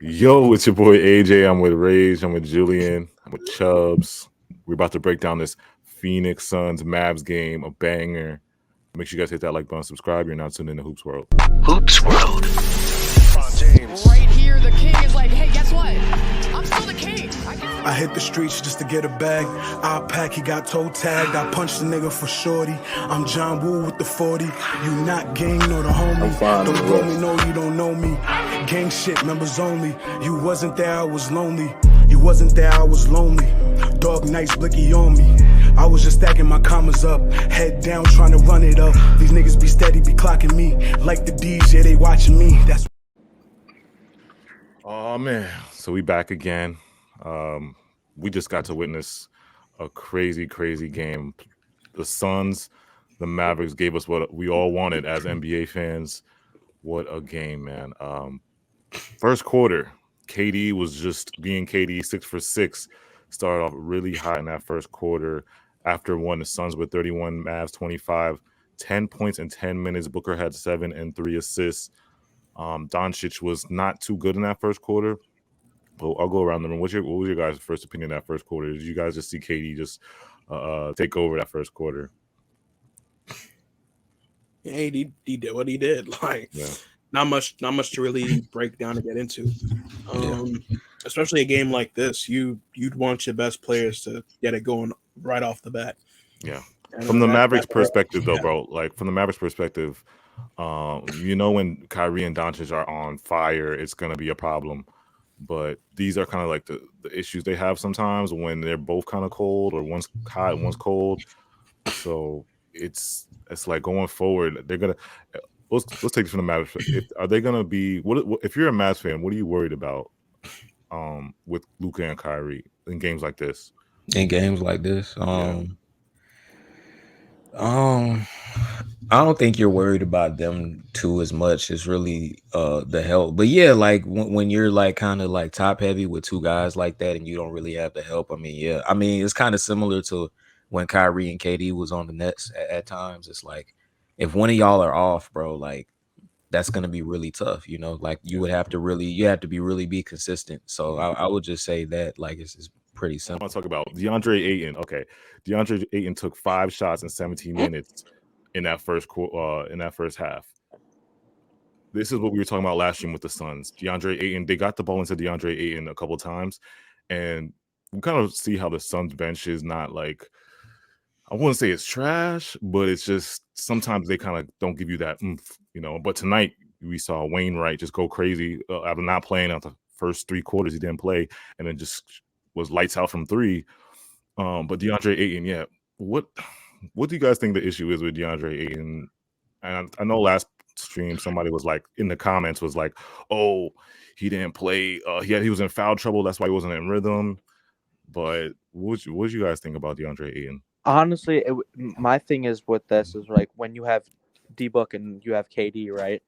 Yo, it's your boy AJ. I'm with Rage. I'm with Julian. I'm with Chubbs. We're about to break down this Phoenix Suns Mavs game, a banger. Make sure you guys hit that like button, subscribe. You're now tuned in to Hoops World. Hoops World. Right here, the king is like, hey, guess what? I'm still the king. I hit the streets just to get a bag. I pack, he got toe tagged. I punched the nigga for shorty. I'm John Woo with the 40. You not gang nor the homie. Don't blow me, no, you don't know me. Gang shit, members only. You wasn't there, I was lonely. You wasn't there, I was lonely. Dog nights, blicky on me. I was just stacking my commas up. Head down, trying to run it up. These niggas be steady, be clocking me. Like the D's, yeah, they watching me. That's Oh man, so we back again. We just got to witness a crazy game. The Suns, the Mavericks gave us what we all wanted as NBA fans. What a game, man. First quarter, KD was just being KD, 6 for 6. Started off really hot in that first quarter. After one, the Suns with 31, Mavs 25, 10 points in 10 minutes. Booker had 7 and 3 assists. Doncic was not too good in that first quarter. But I'll go around the room. What was your guys' first opinion that first quarter? Did you guys just see KD just take over that first quarter? Yeah, he did what he did. Like, Yeah. not much to really break down and get into. Especially a game like this, you'd want your best players to get it going right off the bat. Yeah. And From the Mavericks' perspective, though, bro, like from the Mavericks' perspective, when Kyrie and Doncic are on fire, it's gonna be a problem. But these are kind of like the issues they have sometimes when they're both kind of cold, or one's hot and one's cold. So it's like going forward, they're gonna let's take this from the Mavs. Are they gonna be what if you're a Mavs fan? What are you worried about with Luka and Kyrie in games like this? In games like this, I don't think you're worried about them too as much. It's really the help. But yeah, like when you're like kind of like top heavy with two guys like that and you don't really have the help. I mean, it's kind of similar to when Kyrie and KD was on the Nets at times. It's like if one of y'all are off, bro, like that's gonna be really tough, like you have to be consistent. So I would just say that like it's pretty I simple. want to talk about DeAndre Ayton. Okay, DeAndre Ayton took 5 shots in 17 minutes in that first half. This is what we were talking about last year with the Suns. DeAndre Ayton, they got the ball into DeAndre Ayton a couple times, and we kind of see how the Suns bench is not like, I wouldn't say it's trash, but it's just sometimes they kind of don't give you that oomph, But tonight we saw Wainwright just go crazy after not playing out the first 3 quarters. He didn't play, and then just was lights out from 3. But DeAndre Ayton, yeah, what do you guys think the issue is with DeAndre Ayton? And I know last stream somebody was like in the comments was like, "Oh, he didn't play. He was in foul trouble. That's why he wasn't in rhythm." But what you guys think about DeAndre Ayton? Honestly, my thing is with this is like when you have D-Book and you have KD, right?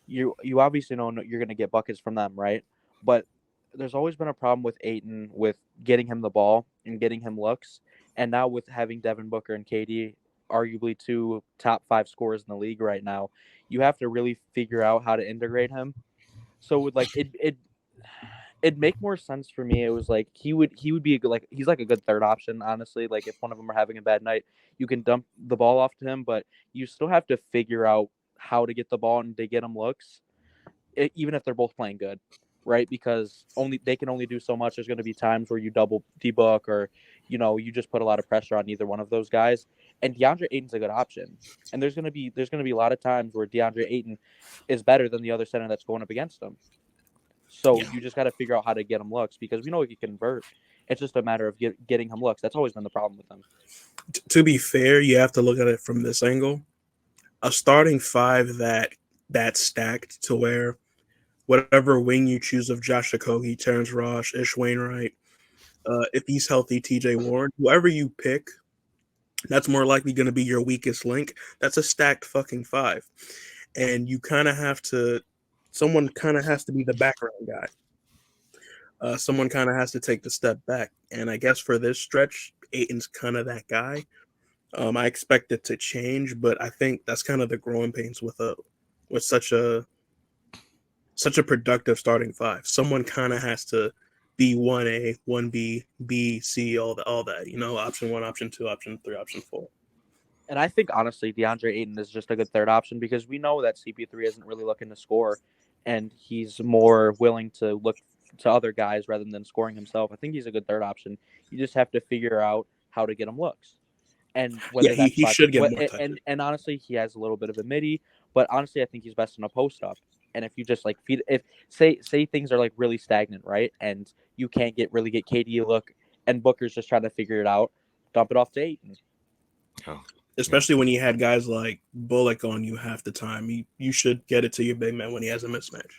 You obviously know you're going to get buckets from them, right? But there's always been a problem with Ayton with getting him the ball and getting him looks. And now with having Devin Booker and KD, arguably 2 top 5 scorers in the league right now, you have to really figure out how to integrate him. So with like it'd make more sense for me. It was like he would be a good, like he's like a good third option, honestly. Like if one of them are having a bad night, you can dump the ball off to him, but you still have to figure out how to get the ball and to get him looks, even if they're both playing good, right? Because they can only do so much. There's going to be times where you double D-Book or you just put a lot of pressure on either one of those guys. And DeAndre Ayton's a good option. And there's going to be a lot of times where DeAndre Ayton is better than the other center that's going up against him. So you just got to figure out how to get him looks because we know he can convert. It's just a matter of getting him looks. That's always been the problem with him. To be fair, you have to look at it from this angle. A starting 5 that's stacked to where whatever wing you choose of Josh Okogie, Terrence Ross, Ish Wainwright, if he's healthy, TJ Warren, whoever you pick, that's more likely going to be your weakest link. That's a stacked fucking 5. And you kind of have to, someone kind of has to be the background guy. Someone kind of has to take the step back. And I guess for this stretch, Ayton's kind of that guy. I expect it to change, but I think that's kind of the growing pains with such a such a productive starting five. Someone kind of has to be 1A, 1B, B, C, all that. Option 1, option 2, option 3, option 4. And I think honestly, DeAndre Ayton is just a good third option because we know that CP3 isn't really looking to score, and he's more willing to look to other guys rather than scoring himself. I think he's a good third option. You just have to figure out how to get him looks, and whether he should get more touches. And honestly, he has a little bit of a midi, but honestly, I think he's best in a post up. And if you just like say things are like really stagnant, right, and you can't really get KD a look, and Booker's just trying to figure it out, dump it off to Ayton. Oh. Especially when you had guys like Bullock on you half the time. You should get it to your big man when he has a mismatch.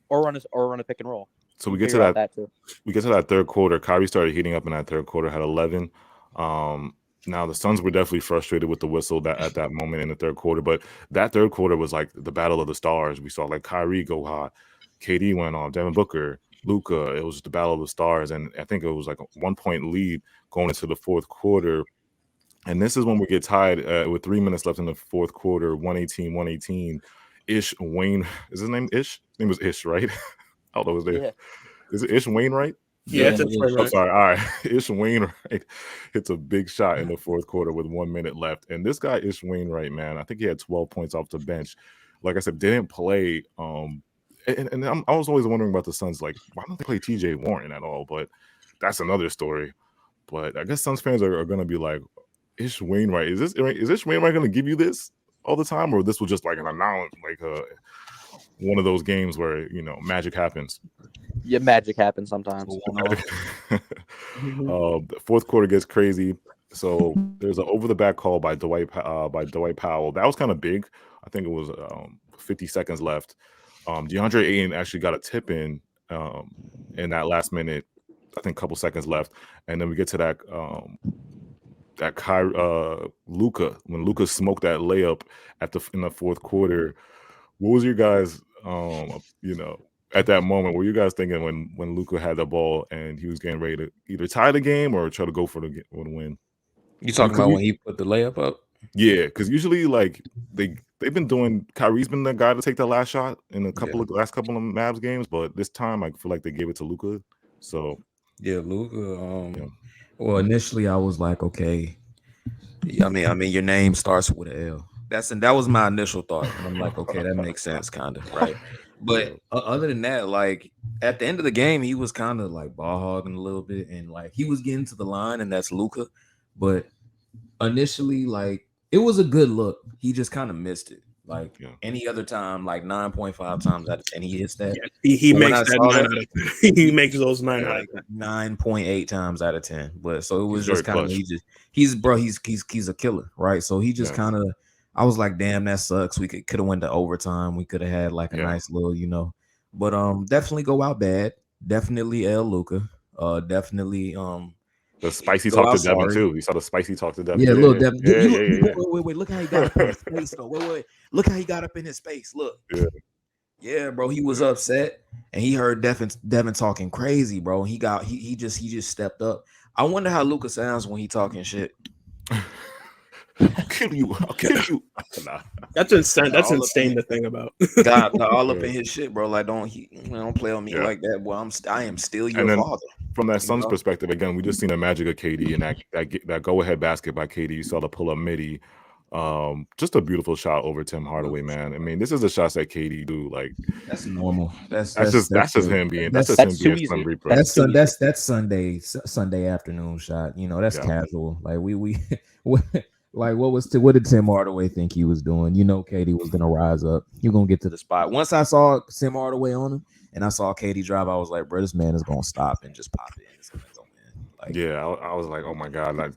Or run a pick and roll. So we get to that too. We get to that third quarter. Kyrie started heating up in that third quarter, had 11. Now the Suns were definitely frustrated with the whistle at that moment in the third quarter, but that third quarter was like the battle of the stars. We saw like Kyrie go hot, KD went off, Devin Booker, Luka. It was the battle of the stars, and I think it was like a 1-point lead going into the fourth quarter. And this is when we get tied with 3 minutes left in the fourth quarter, 118. Ish Wayne, is his name Ish? His name was Ish, right? I don't know his name. Yeah. Is it Ish Wainwright? Yeah, it's I'm sorry. All right. Ish Wainwright hits a big shot in the fourth quarter with 1 minute left. And this guy, Ish Wainwright, man, I think he had 12 points off the bench. Like I said, didn't play. And I was always wondering about the Suns, like, why don't they play TJ Warren at all? But that's another story. But I guess Suns fans are going to be like, Ish Wainwright, is Ish Wainwright going to give you this all the time? Or this was just like an announce, like one of those games where, magic happens. Yeah, magic happens sometimes. The fourth quarter gets crazy. So there's an over-the-back call by Dwight Powell. That was kind of big. I think it was 50 seconds left. DeAndre Ayton actually got a tip in that last minute. I think a couple seconds left, and then we get to that Luka, when Luka smoked that layup in the fourth quarter. What was your guys at that moment? Were you guys thinking when Luka had the ball and he was getting ready to either tie the game or try to go for the win? You talking about when he put the layup up? Yeah, because usually like they've been doing. Kyrie's been the guy to take the last shot in last couple of Mavs games, but this time I feel like they gave it to Luka. So yeah, Luka. Well, initially I was like, okay. I mean, your name starts with an L. That was my initial thought, and I'm like, okay, that makes sense, kind of, right? But other than that, like at the end of the game, he was kind of like ball hogging a little bit, and like he was getting to the line, and that's Luka. But initially, like it was a good look. He just kind of missed it. Like any other time, like 9.5 times out of 10, he hits that. Yeah, he makes that 9 out of 10. He makes those 9 out of 10. 9.8 times out of 10. But so it was just kind of he's a killer, right? So he just kind of, I was like, damn, that sucks. We could have went to overtime. We could have had like a nice little, but definitely go out bad. Definitely L Luka. Definitely the spicy talk to Devin too. You saw the spicy talk to Devin. Yeah, little Devin. Wait. Look how he got up in his space though. Wait. Look how he got up in his space. Look. Yeah, bro. He was upset and he heard Devin talking crazy, bro. He just stepped up. I wonder how Luka sounds when he talking shit. I'll kill you. Nah. That's insane. That's insane to think about. God, all up in his shit, bro. Like don't play on me like that. Well, I am still your father. From that Suns perspective, again, we just seen the magic of KD and that go-ahead basket by KD. You saw the pull-up midi. Just a beautiful shot over Tim Hardaway, man. I mean, this is the shots that KD do. Like that's normal. That's just him being. That's Sunday afternoon shot. That's casual. Like we like what did Tim Hardaway think he was doing? KD was gonna rise up. You're gonna get to the spot. Once I saw Tim Hardaway on him and I saw KD drive, I was like, bro, this man is gonna stop and just pop it. It's gonna go in. I was like, oh my god,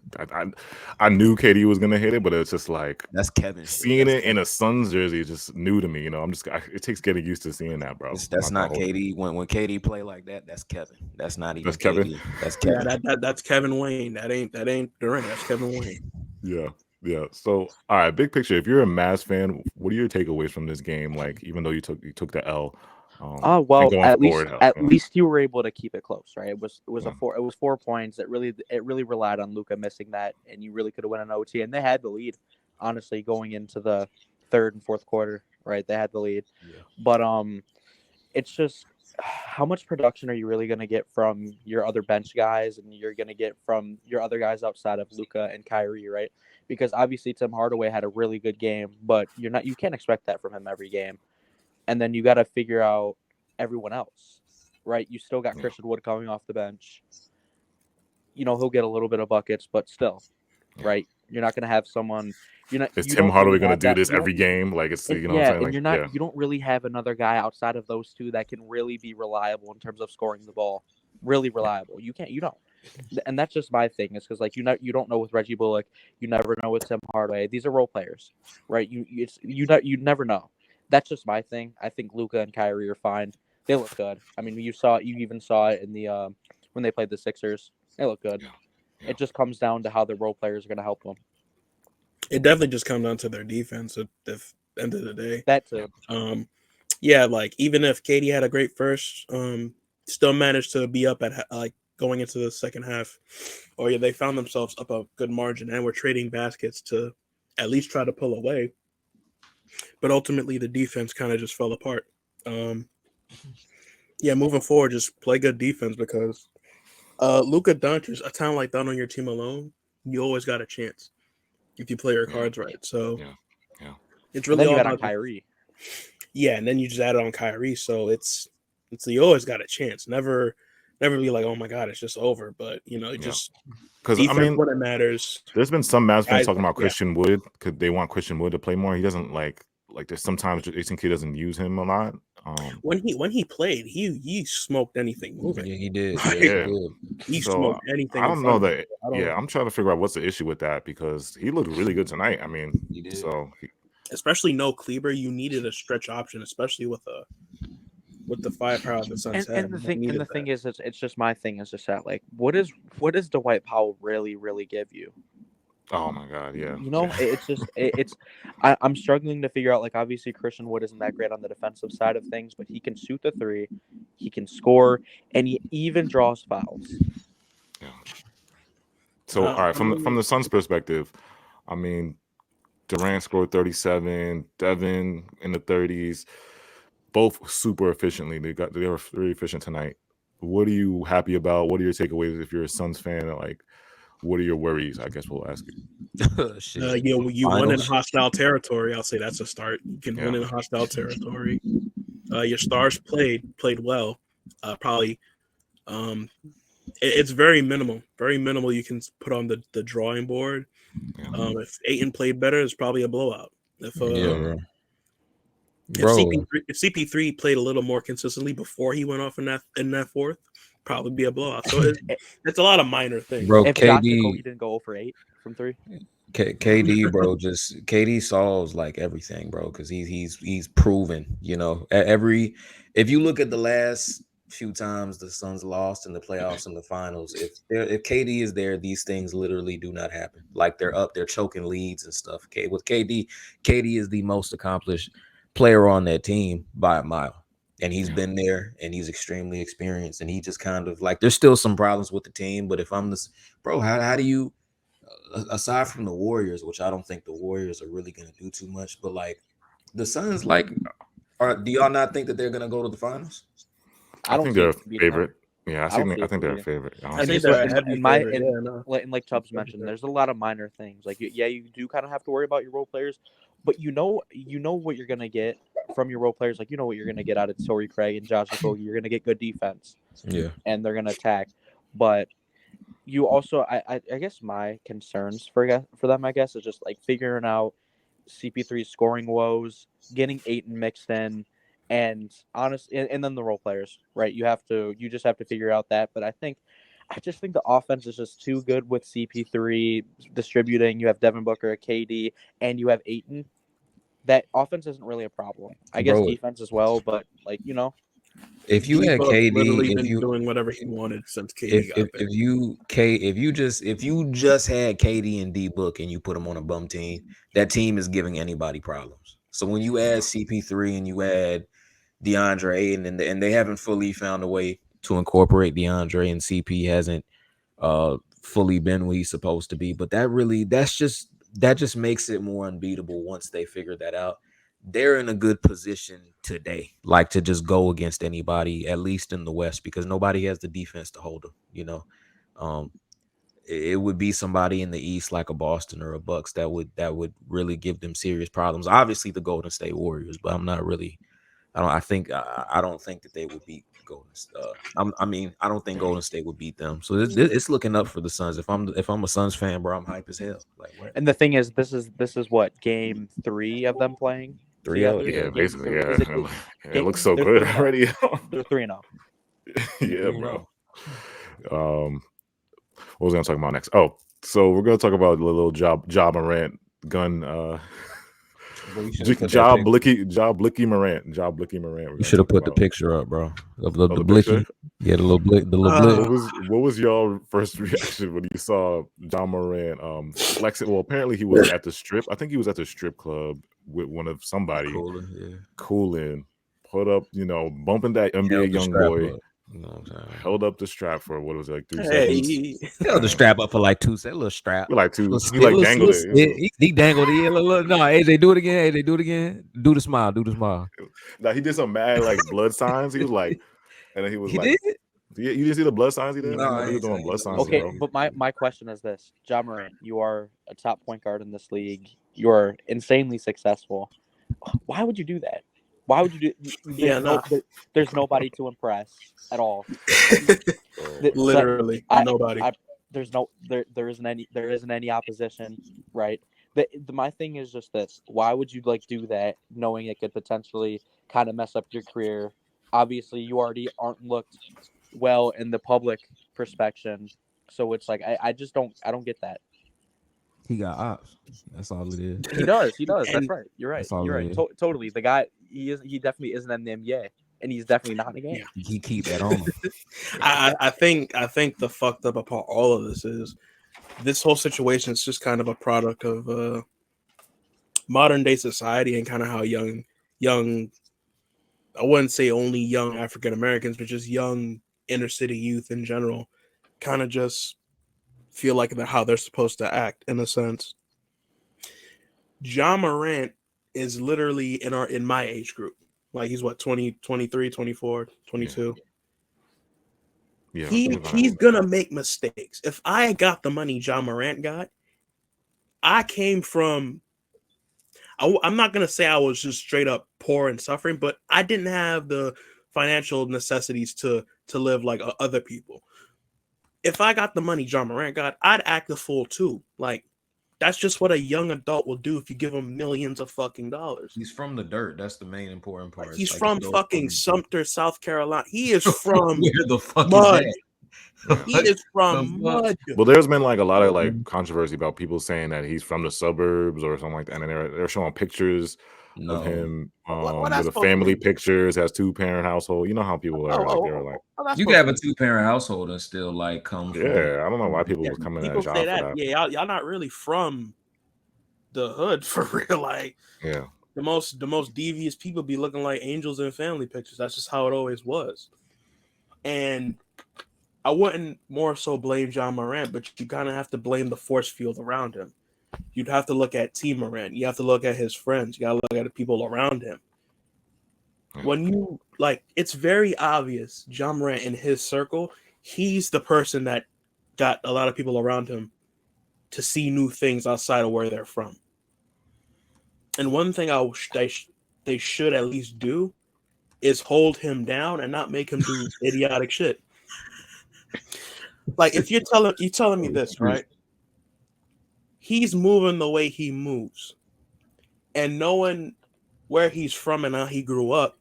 I knew KD was gonna hit it, but it's just like that's Kevin. Seeing it in a Suns jersey is just new to me. It takes getting used to seeing that, bro. That's not KD. When KD play like that, that's Kevin. That's not even Kevin. That's Kevin. Yeah, that's Kevin Wayne. That ain't Durant. That's Kevin Wayne. Yeah. So, all right, big picture. If you're a Mavs fan, what are your takeaways from this game? Like, even though you took the L. At least you were able to keep it close, right? It was 4 points. It really relied on Luka missing that, and you really could have won an OT. And they had the lead, honestly, going into the third and fourth quarter, right? They had the lead, but it's just how much production are you really going to get from your other bench guys and you're going to get from your other guys outside of Luka and Kyrie, right? Because obviously Tim Hardaway had a really good game, but you can't expect that from him every game. And then you got to figure out everyone else, right? You still got Christian Wood coming off the bench. He'll get a little bit of buckets, but still, right? You're not going to have someone. Is You Tim don't Hardaway really going to have do that. this You don't- every game? Like it's and, you know what I'm saying? and Like, you're not. You don't really have another guy outside of those two that can really be reliable in terms of scoring the ball. Really reliable. You can't. You don't. And that's just my thing. Is because like you don't know with Reggie Bullock. You never know with Tim Hardaway. These are role players, right? You never know. That's just my thing. I think Luka and Kyrie are fine. They look good. I mean, you even saw it in the when they played the Sixers. They look good. Yeah. It just comes down to how the role players are going to help them. It definitely just comes down to their defense at the end of the day. That too. Yeah, like even if Katie had a great first, still managed to be up at like going into the second half, or yeah, they found themselves up a good margin and were trading baskets to at least try to pull away. But ultimately, the defense kind of just fell apart. Yeah, moving forward, just play good defense because Luka Doncic, a talent like that on your team alone, you always got a chance if you play your cards right. So it's really and then you all got on about Kyrie. Yeah, and then you just add it on Kyrie, so it's you always got a chance. Never be like, oh my god, it's just over. But just because when it matters. There's been some Mavs fans guys, talking about Christian Wood because they want Christian Wood to play more. He doesn't like there's sometimes Jason Kidd doesn't use him a lot. When he played, he smoked anything moving. Yeah, he did. He smoked anything. I don't know that. I'm trying to figure out what's the issue with that because he looked really good tonight. I mean, he did. Especially no Kleber, you needed a stretch option, especially with the firepower the Suns had. And the thing is, it's just my thing is just that like, what does Dwight Powell really give you? Oh my god, yeah. It's just I'm struggling to figure out, like, obviously Christian Wood isn't that great on the defensive side of things, but he can shoot the three, he can score, and he even draws fouls. Yeah. So all right, from the Suns' perspective, I mean, Durant scored 37, Devin in the 30s, both super efficiently. They were very efficient tonight. What are you happy about? What are your takeaways if you're a Suns fan? Like, what are your worries? I guess we'll ask you. You won in hostile territory. I'll say that's a start. You can win in hostile territory. Your stars played well. Probably, it's very minimal. Very minimal. You can put on the drawing board. If Ayton played better, it's probably a blowout. If CP3 played a little more consistently before he went off in that fourth, probably be a blowout. So it's a lot of minor things. Bro, if KD didn't go 0 for 8 from 3, KD, bro, just KD solves like everything, bro, because he's proven. If you look at the last few times the Suns lost in the playoffs and the finals, if KD is there, these things literally do not happen. Like they're choking leads and stuff. Okay, with KD is the most accomplished player on that team by a mile, and he's been there and he's extremely experienced, and he just kind of like there's still some problems with the team, but if I'm this bro, how do you, aside from the Warriors, which I don't think the Warriors are really going to do too much, but like the Suns, like, do y'all not think that they're going to go to the finals? I think they're a favorite. Yeah, I think they're a favorite. I think they're a heavy favorite. And like Tubbs mentioned, there's a lot of minor things. Like, yeah, you do kind of have to worry about your role players, but you know what you're gonna get from your role players. Like, you know what you're gonna get out of Torrey Craig and Josh Okogie. You're gonna get good defense. Yeah, and they're gonna attack. But you also, I guess my concerns for them, I guess, is just like figuring out CP3's scoring woes, getting Ayton mixed in. And and then the role players, right? You just have to figure out that. But I just think the offense is just too good with CP3 distributing. You have Devin Booker, KD, and you have Ayton. That offense isn't really a problem. I guess defense as well, but like, if you had KD, been doing whatever he wanted since KD got there. If you just had KD and D Book and you put them on a bum team, that team is giving anybody problems. So when you add CP3 and you add DeAndre Ayton, and they haven't fully found a way to incorporate DeAndre, and CP hasn't fully been what he's supposed to be. But that just makes it more unbeatable once they figure that out. they're in a good position today, like to just go against anybody, at least in the West, because nobody has the defense to hold them. Um, it would be somebody in the East like a Boston or a Bucks that would really give them serious problems. Obviously, the Golden State Warriors, but I'm not really. I don't think that they would beat Golden. I don't think Golden State would beat them. So it's looking up for the Suns. If I'm a Suns fan, bro, I'm hype as hell. Like what? And the thing is, this is what game 3 of them playing 3-0. together. Yeah, Game basically, three- yeah. is it- It looks so they're good 3-0. already. They're 3-0. Yeah, bro. What was I gonna talk about next? Oh, so we're gonna talk about the little Job Morant gun. Job Blicky Morant. You should have put the picture up, bro. Of the the blicky. picture? Yeah, the little blick. The little blick. What was your first reaction when you saw John Morant flexing? Well, apparently he was at the strip. I think he was at the strip club with one of somebody cooling, put up, bumping that NBA young boy. You know what I'm saying? Held up the strap for what was it, like 3 Hey, seconds? Held the strap up for like 2 seconds. Little strap. Like 2. Little He like little dangled slip. it. He dangled it. No, AJ, do it again. AJ, do it again. Do the smile. Do the smile. Now he did some mad like blood signs. He was like, and then he was He like, did? You didn't see the blood signs he did? No, He was doing blood signs, Okay, bro. but my question is this: John Morant, you are a top point guard in this league. You are insanely successful. Why would you do that? Why would you do? There's nobody to impress at all. Literally nobody. There isn't any opposition, right? My thing is just this: why would you like do that, knowing it could potentially kind of mess up your career? Obviously, you already aren't looked well in the public perspective, so it's like I don't get that. He got ops. That's all it is. He does. That's right. You're right. You're right. Is. Totally. The guy, he definitely isn't in the NBA, and he's definitely not in the game. Yeah. He keep that on him. I think the fucked up about all of this is this whole situation is just kind of a product of modern day society and kind of how young I wouldn't say only young African Americans, but just young inner city youth in general kind of just feel like how they're supposed to act in a sense. John Morant is literally in my age group. Like he's what, 20, 23, 24, 22. Yeah. He's gonna make mistakes. If I got the money John Morant got, I came from I'm not gonna say I was just straight up poor and suffering, but I didn't have the financial necessities to live like other people. If I got the money John Morant got, I'd act a fool too. Like that's just what a young adult will do if you give him millions of fucking dollars. He's from the dirt. That's the main important part. He's from fucking Sumter, South Carolina. He is from where the fuck mud. is He is from mud. Well, there's been like a lot of like controversy about people saying that he's from the suburbs or something like that, and they're showing pictures of him with a family pictures, has 2-parent household. You know how people are like they're like you can have a 2-parent household and still like come from. I don't know why people was coming at say that. For that. Yeah, y'all not really from the hood for real. Like the most devious people be looking like angels in family pictures. That's just how it always was. And I wouldn't more so blame John Morant, but you kind of have to blame the force field around him. You'd have to look at Team Morant. You have to look at his friends. You got to look at the people around him. When you it's very obvious John Morant in his circle, he's the person that got a lot of people around him to see new things outside of where they're from. And one thing they should at least do is hold him down and not make him do idiotic shit. Like if you're telling me this, right? He's moving the way he moves, and knowing where he's from and how he grew up,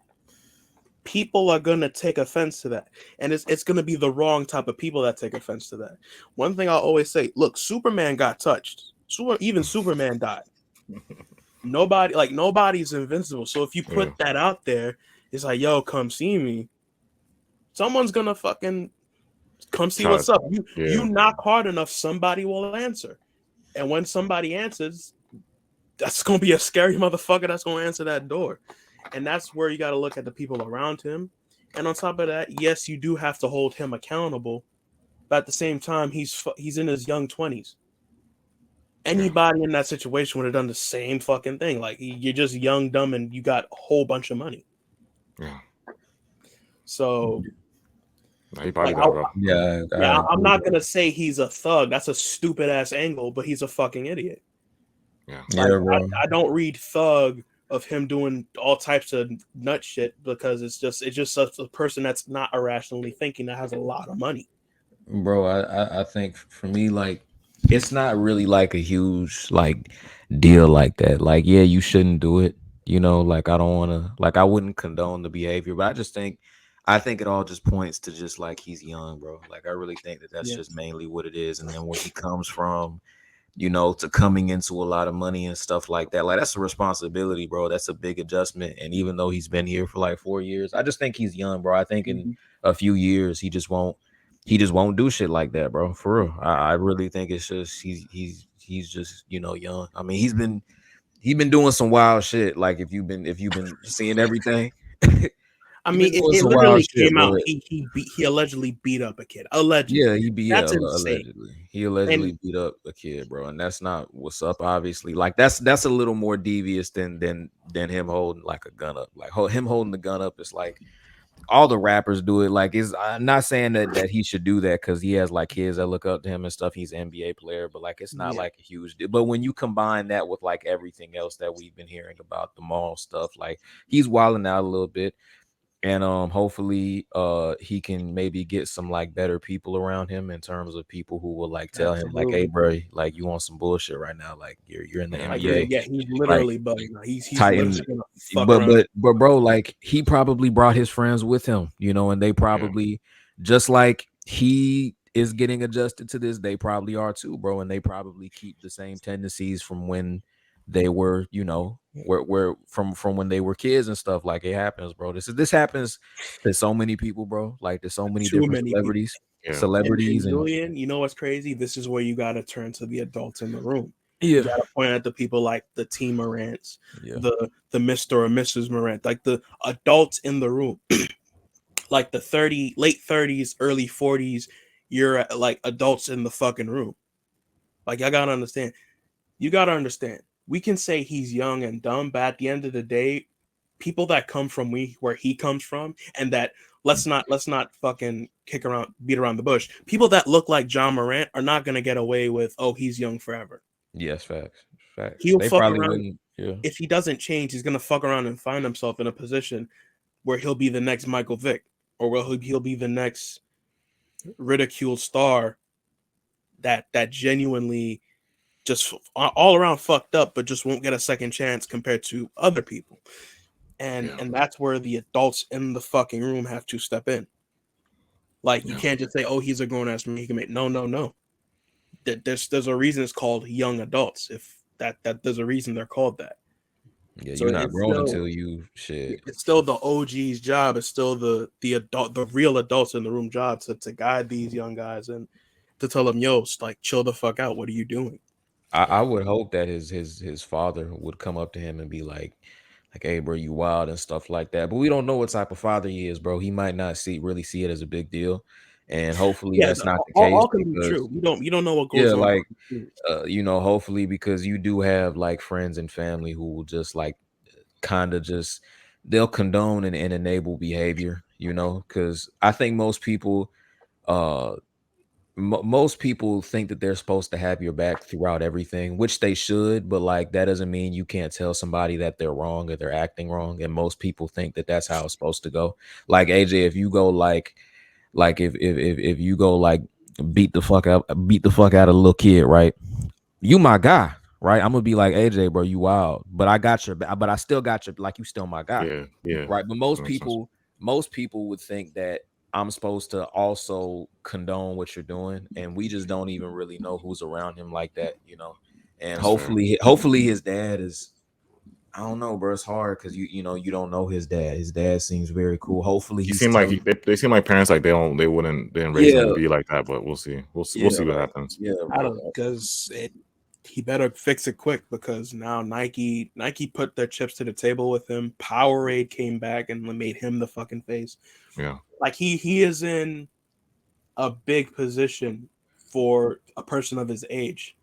people are gonna take offense to that, and it's gonna be the wrong type of people that take offense to that. One thing I'll always say: look, Superman got touched. Even Superman died. Nobody's invincible. So if you put that out there, it's like, yo, come see me. Someone's gonna fucking come see what's up. You knock hard enough, somebody will answer. And when somebody answers, that's going to be a scary motherfucker that's going to answer that door. And that's where you got to look at the people around him. And on top of that, yes, you do have to hold him accountable. But at the same time, he's in his young 20s. Anybody in that situation would have done the same fucking thing. Like you're just young, dumb, and you got a whole bunch of money. Yeah. So, No, he probably like, got rough. I'm not gonna say he's a thug. That's a stupid ass angle, but he's a fucking idiot. Yeah. Like, bro. I don't read thug of him doing all types of nut shit because it's just a person that's not irrationally thinking that has a lot of money. Bro, I think for me, like, it's not really like a huge like deal like that. Like, yeah, you shouldn't do it. Like I don't want to, like, I wouldn't condone the behavior, but I think it all just points to just like he's young, bro. Like, I really think that that's just mainly what it is. And then where he comes from, to coming into a lot of money and stuff like that. Like, that's a responsibility, bro. That's a big adjustment. And even though he's been here for like 4 years, I just think he's young, bro. I think in a few years he just won't do shit like that, bro. For real. I really think it's just he's just, young. I mean, he's been doing some wild shit. Like, if you've been seeing everything. I mean, it literally came out. He allegedly beat up a kid. Allegedly. Yeah, That's insane. He allegedly beat up a kid, bro, and that's not what's up. Obviously, like that's a little more devious than him holding like a gun up. Like him holding the gun up is like all the rappers do it. Like, I'm not saying that he should do that because he has like kids that look up to him and stuff. He's an NBA player, but like it's not like a huge deal. But when you combine that with like everything else that we've been hearing about the mall stuff, like he's wilding out a little bit. And hopefully he can maybe get some like better people around him in terms of people who will like tell him like, hey bro, like you want some bullshit right now, like you're in the NBA. Yeah, he's literally bugging. He's Titan, but bro, like he probably brought his friends with him, and they probably just like he is getting adjusted to this, they probably are too, bro, and they probably keep the same tendencies from when they were, where from when they were kids and stuff. Like, it happens, bro. This happens to so many people, bro. Like, there's so many different celebrities. And Julian, you know what's crazy? This is where you got to turn to the adults in the room. You got to point at the people like the Team Morants, the Mr. or Mrs. Morant, like the adults in the room, like the late 30s, early 40s. You're like adults in the fucking room. Like, I gotta understand. You gotta understand. We can say he's young and dumb, but at the end of the day, people that come from where he comes from, and that let's not fucking beat around the bush. People that look like John Morant are not gonna get away with, oh, he's young forever. Yes, facts. He'll fuck around. If he doesn't change, he's gonna fuck around and find himself in a position where he'll be the next Michael Vick, or he'll be the next ridiculed star that genuinely just all around fucked up, but just won't get a second chance compared to other people. And that's where the adults in the fucking room have to step in. Like, you can't just say, oh, he's a grown-ass man, he can make no. There's a reason it's called young adults. If that there's a reason they're called that. Yeah, so you're not grown until you shit. It's still the OG's job. It's still the real adults in the room job to guide these young guys and to tell them, yo, like, chill the fuck out. What are you doing? I would hope that his father would come up to him and be like, hey, bro, you wild and stuff like that. But we don't know what type of father he is, bro. He might not really see it as a big deal, and hopefully that's not the case. All can be true. You don't know what goes on. Like, hopefully, because you do have like friends and family who will just like kind of just they'll condone and enable behavior. Because I think most people think that they're supposed to have your back throughout everything, which they should, but like that doesn't mean you can't tell somebody that they're wrong or they're acting wrong. And most people think that that's how it's supposed to go. Like, AJ, if you go like if you go like beat the fuck out of a little kid, right? You my guy, right? I'm gonna be like, AJ, bro, you wild, but I got your back, but I still got your, like, you still my guy. Yeah. Right. But most people would think that I'm supposed to also condone what you're doing, and we just don't even really know who's around him like that, And that's hopefully his dad is, I don't know, bro. It's hard because you don't know his dad. His dad seems very cool. Hopefully they seem like parents like they didn't raise him to be like that, but we'll see. We'll see what happens. Yeah, I don't know, because he better fix it quick, because now Nike put their chips to the table with him. Powerade came back and made him the fucking face. Yeah. Like, he is in a big position for a person of his age.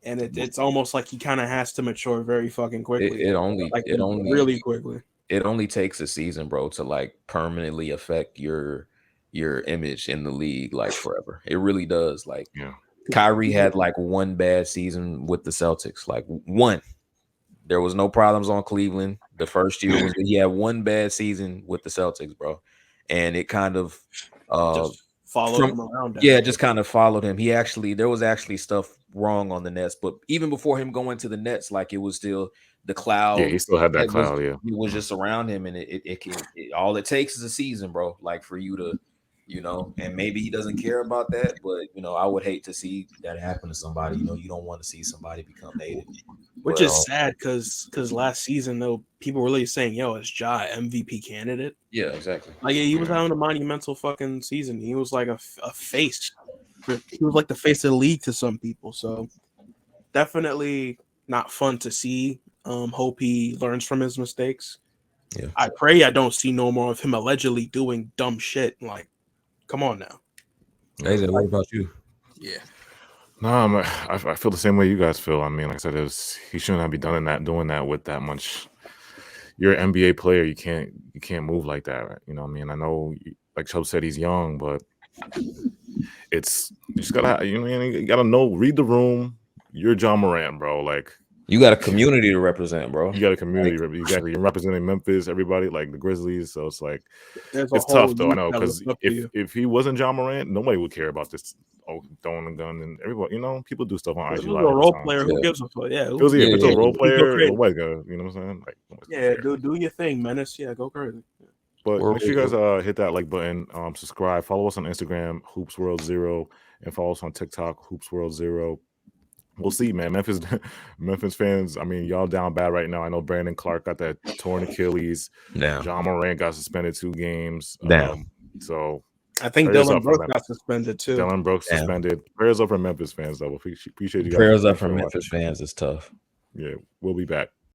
and it's almost like he kind of has to mature very fucking quickly. It only really quickly. It only takes a season, bro, to like permanently affect your image in the league like forever. It really does. Like Kyrie had like one bad season with the Celtics, like one. There was no problems on Cleveland. The first year was he had one bad season with the Celtics, bro, and it kind of just followed him around. Yeah, just kind of followed him. There was actually stuff wrong on the Nets, but even before him going to the Nets, like it was still the cloud. Yeah, he still had that cloud. It was just around him, and all it takes is a season, bro. Like for you to, and maybe he doesn't care about that, but I would hate to see that happen to somebody. You don't want to see somebody become native. Which is sad because last season though people were really saying, "Yo, is Ja MVP candidate?" Yeah, exactly. Like he was having a monumental fucking season. He was like a face. He was like the face of the league to some people. So definitely not fun to see. Hope he learns from his mistakes. Yeah. I pray I don't see no more of him allegedly doing dumb shit. Like, come on now. Hey, what about you? Yeah. No, I feel the same way you guys feel. I mean, like I said, he shouldn't have been doing that with that much. You're an NBA player. You can't move like that, right? You know what I mean? I know, like Chubb said, he's young, but you just gotta, you gotta read the room. You're John Morant, bro. Like you got a community to represent, bro. You got a community, exactly. You're representing Memphis, everybody, like the Grizzlies. So it's like it's tough though. I know because if he wasn't John Morant, nobody would care about this. Oh, throwing a gun and everybody, people do stuff on IG Live. A role player, who gives a fuck? Yeah, if it's a role player, nobody's gonna, you know what I'm saying? Like, do your thing, Menace. Yeah, go crazy. But make sure you guys hit that like button, subscribe, follow us on Instagram, HoopsWrld0, and follow us on TikTok, HoopsWrld0. We'll see, man. Memphis fans, I mean, y'all down bad right now. I know Brandon Clark got that torn Achilles. Down. John Morant got suspended 2 games. Down. So I think Dylan Brooks got suspended too. Dylan Brooks suspended. Prayers up for Memphis fans, though. Appreciate you guys. Prayers up for Memphis fans is tough. Yeah, we'll be back.